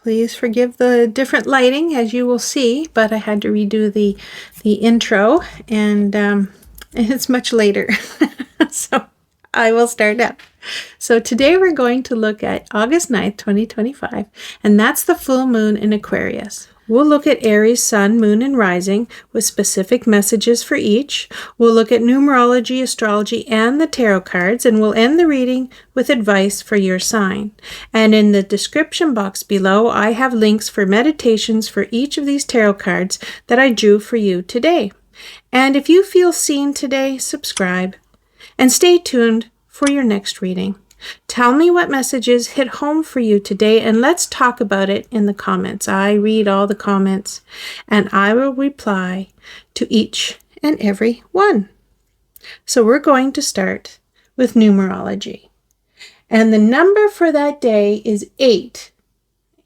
Please forgive the different lighting, as you will see, but I had to redo the intro, and it's much later. So I will start now. So today we're going to look at August 9th, 2025, and that's the full moon in Aquarius. We'll look at Aries, sun, moon, and rising with specific messages for each. We'll look at numerology, astrology, and the tarot cards, and we'll end the reading with advice for your sign. And in the description box below, I have links for meditations for each of these tarot cards that I drew for you today. And if you feel seen today, subscribe and stay tuned for your next reading. Tell me what messages hit home for you today, and let's talk about it in the comments. I read all the comments, and I will reply to each and every one. So we're going to start with numerology. And the number for that day is 8.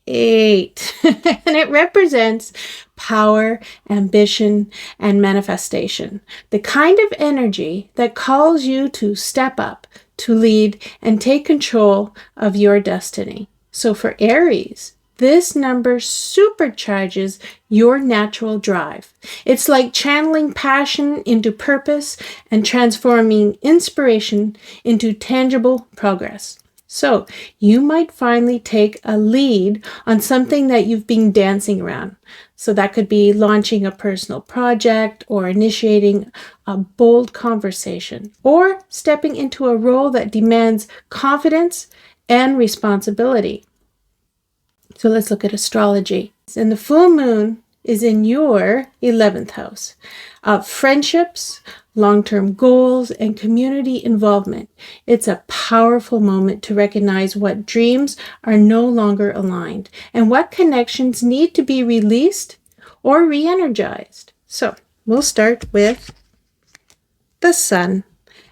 8. And it represents power, ambition, and manifestation. The kind of energy that calls you to step up, to lead, and take control of your destiny. So for Aries, this number supercharges your natural drive. It's like channeling passion into purpose and transforming inspiration into tangible progress. So you might finally take a lead on something that you've been dancing around. So that could be launching a personal project or initiating a bold conversation or stepping into a role that demands confidence and responsibility. So let's look at astrology. And the full moon is in your 11th house of friendships, long-term goals, and community involvement. It's a powerful moment to recognize what dreams are no longer aligned and what connections need to be released or re-energized. So we'll start with the sun.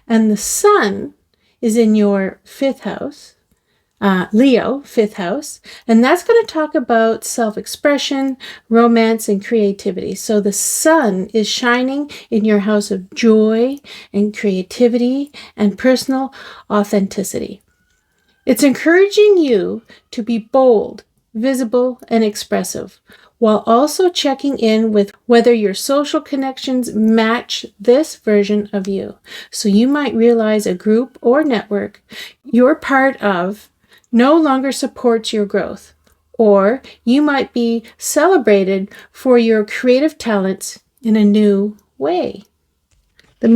And the sun is in your 5th house, Leo, 5th house, and that's going to talk about self-expression, romance, and creativity. So the sun is shining in your house of joy and creativity and personal authenticity. It's encouraging you to be bold, visible, and expressive, while also checking in with whether your social connections match this version of you. So you might realize a group or network you're part of no longer supports your growth, or you might be celebrated for your creative talents in a new way. The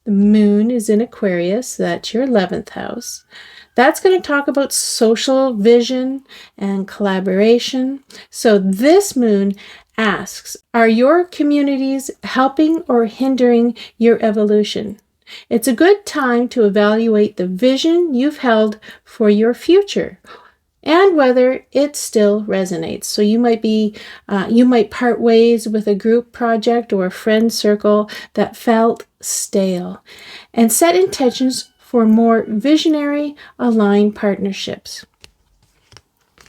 moon is in Aquarius. That's your 11th house. That's going to talk about social vision and collaboration. So this moon asks, are your communities helping or hindering your evolution? It's a good time to evaluate the vision you've held for your future and whether it still resonates. So you might part ways with a group project or a friend circle that felt stale, and set intentions for more visionary, aligned partnerships.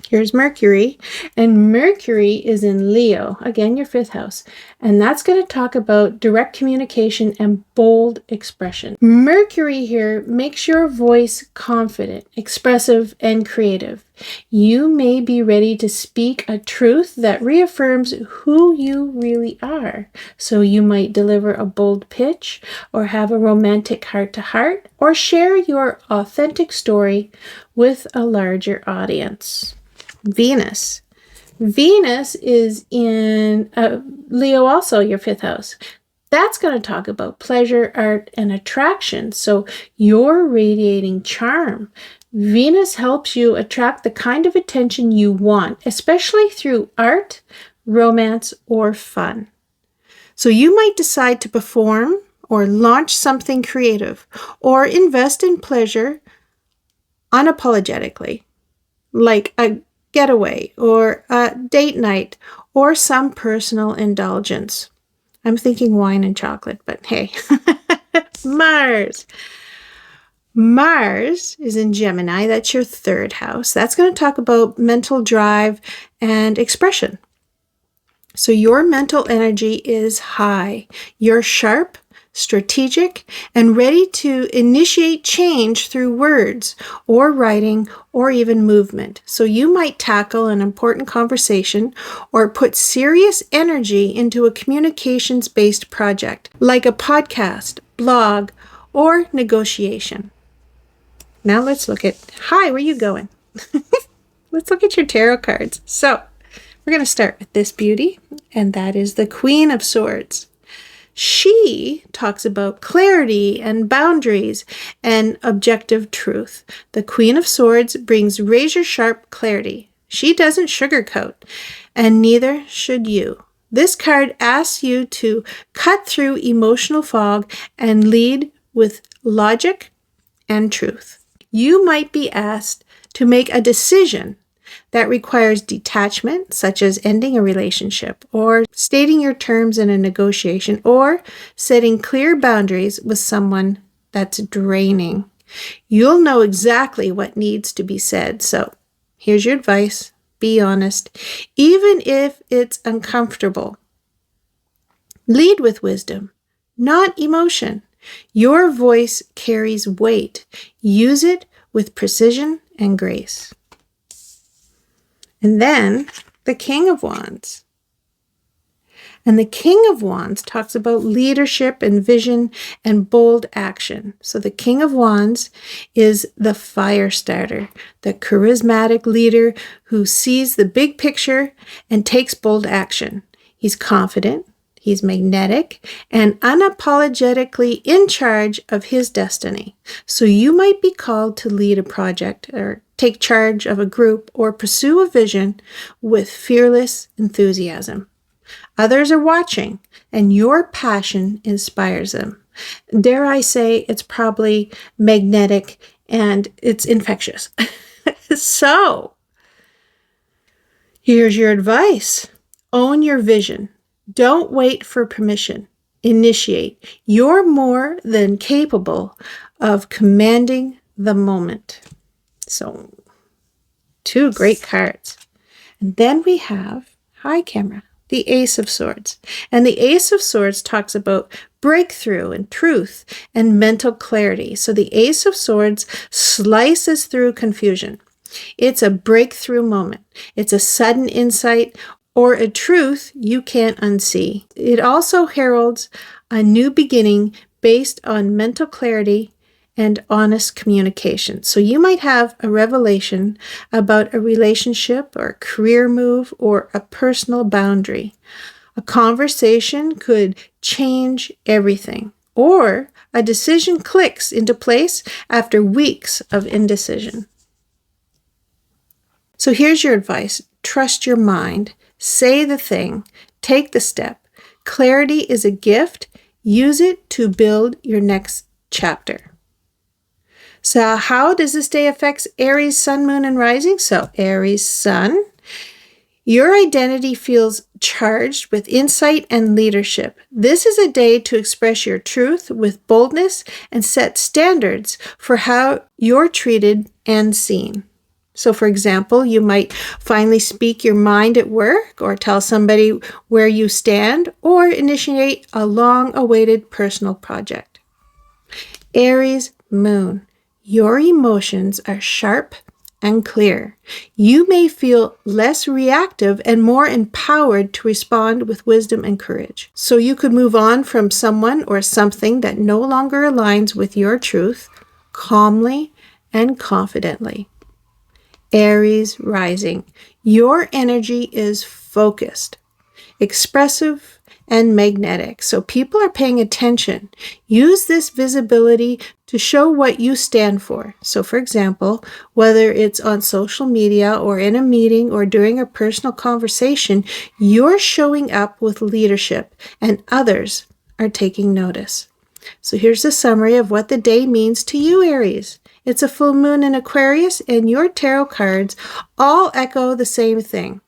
Here's Mercury, and Mercury is in Leo, again your 5th house, and that's going to talk about direct communication and bold expression. Mercury here makes your voice confident, expressive, and creative. You may be ready to speak a truth that reaffirms who you really are. So you might deliver a bold pitch, or have a romantic heart-to-heart, or share your authentic story with a larger audience. Venus is in Leo, also your 5th house. That's going to talk about pleasure, art, and attraction. So you're radiating charm. Venus helps you attract the kind of attention you want, especially through art, romance, or fun. So you might decide to perform or launch something creative or invest in pleasure unapologetically, like a getaway or a date night or some personal indulgence. I'm thinking wine and chocolate, but hey. Mars is in Gemini. That's your 3rd house. That's going to talk about mental drive and expression. So your mental energy is high. You're sharp, strategic, and ready to initiate change through words or writing or even movement. So you might tackle an important conversation or put serious energy into a communications-based project, like a podcast, blog, or negotiation. Now let's look at, hi, where are you going? Let's look at your tarot cards. So we're going to start with this beauty, and that is the Queen of Swords. She talks about clarity and boundaries and objective truth. The Queen of Swords brings razor-sharp clarity. She doesn't sugarcoat, and neither should you. This card asks you to cut through emotional fog and lead with logic and truth. You might be asked to make a decision that requires detachment, such as ending a relationship, or stating your terms in a negotiation, or setting clear boundaries with someone that's draining. You'll know exactly what needs to be said. So here's your advice. Be honest, even if it's uncomfortable. Lead with wisdom, not emotion. Your voice carries weight. Use it with precision and grace. And then the King of Wands. And the King of Wands talks about leadership and vision and bold action. So the King of Wands is the fire starter, the charismatic leader who sees the big picture and takes bold action. He's confident, he's magnetic, and unapologetically in charge of his destiny. So you might be called to lead a project or take charge of a group or pursue a vision with fearless enthusiasm. Others are watching, and your passion inspires them. Dare I say, it's probably magnetic and it's infectious. So, here's your advice. Own your vision. Don't wait for permission. Initiate. You're more than capable of commanding the moment. So, two great cards. And then we have, hi camera, the Ace of Swords. And the Ace of Swords talks about breakthrough and truth and mental clarity. So the Ace of Swords slices through confusion. It's a breakthrough moment. It's a sudden insight or a truth you can't unsee. It also heralds a new beginning based on mental clarity and honest communication. So you might have a revelation about a relationship or a career move or a personal boundary. A conversation could change everything, or a decision clicks into place after weeks of indecision. So here's your advice. Trust your mind. Say the thing. Take the step. Clarity is a gift. Use it to build your next chapter. So how does this day affect Aries, Sun, Moon, and Rising? So Aries, Sun, your identity feels charged with insight and leadership. This is a day to express your truth with boldness and set standards for how you're treated and seen. So for example, you might finally speak your mind at work or tell somebody where you stand or initiate a long-awaited personal project. Aries, Moon. Your emotions are sharp and clear. You may feel less reactive and more empowered to respond with wisdom and courage. So you could move on from someone or something that no longer aligns with your truth calmly and confidently. Aries rising. Your energy is focused, expressive, and magnetic. So people are paying attention. Use this visibility to show what you stand for. So for example, whether it's on social media or in a meeting or during a personal conversation, you're showing up with leadership and others are taking notice. So here's a summary of what the day means to you, Aries. It's a full moon in Aquarius, and your tarot cards all echo the same thing: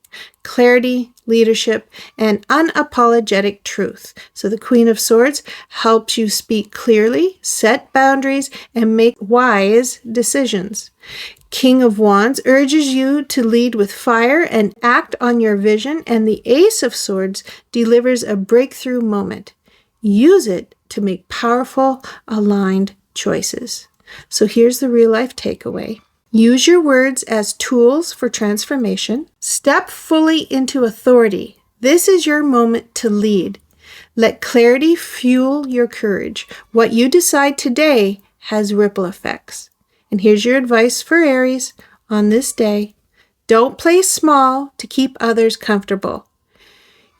clarity, leadership, and unapologetic truth. So the Queen of Swords helps you speak clearly, set boundaries, and make wise decisions. King of Wands urges you to lead with fire and act on your vision, and the Ace of Swords delivers a breakthrough moment. Use it to make powerful, aligned choices. So here's the real life takeaway. Use your words as tools for transformation. Step fully into authority. This is your moment to lead. Let clarity fuel your courage. What you decide today has ripple effects. And here's your advice for Aries on this day. Don't play small to keep others comfortable.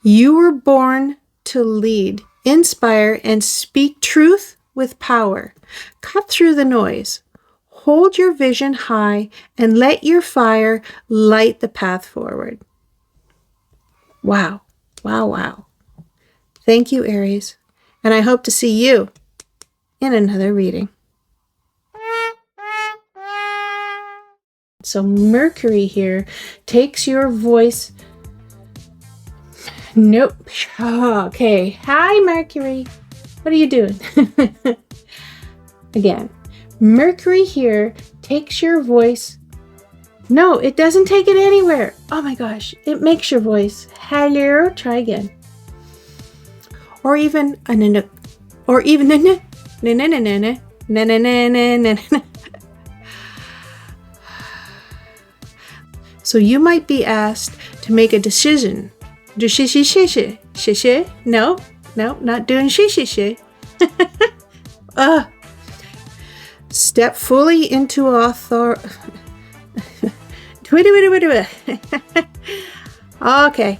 You were born to lead, inspire, and speak truth with power. Cut through the noise. Hold your vision high and let your fire light the path forward. Wow, wow, wow. Thank you, Aries, and I hope to see you in another reading. So Mercury here takes your voice. Nope. Okay. Hi, Mercury. What are you doing? Again. Mercury here takes your voice. No, it doesn't take it anywhere. Oh my gosh. It makes your voice. Hello. Try again. Or even a nanook. Or even a na na na na na na na na na na. So you might be asked to make a decision. Do shi shi shi shi shi shi? No, not doing shi shi shi. Step fully into authority. Okay,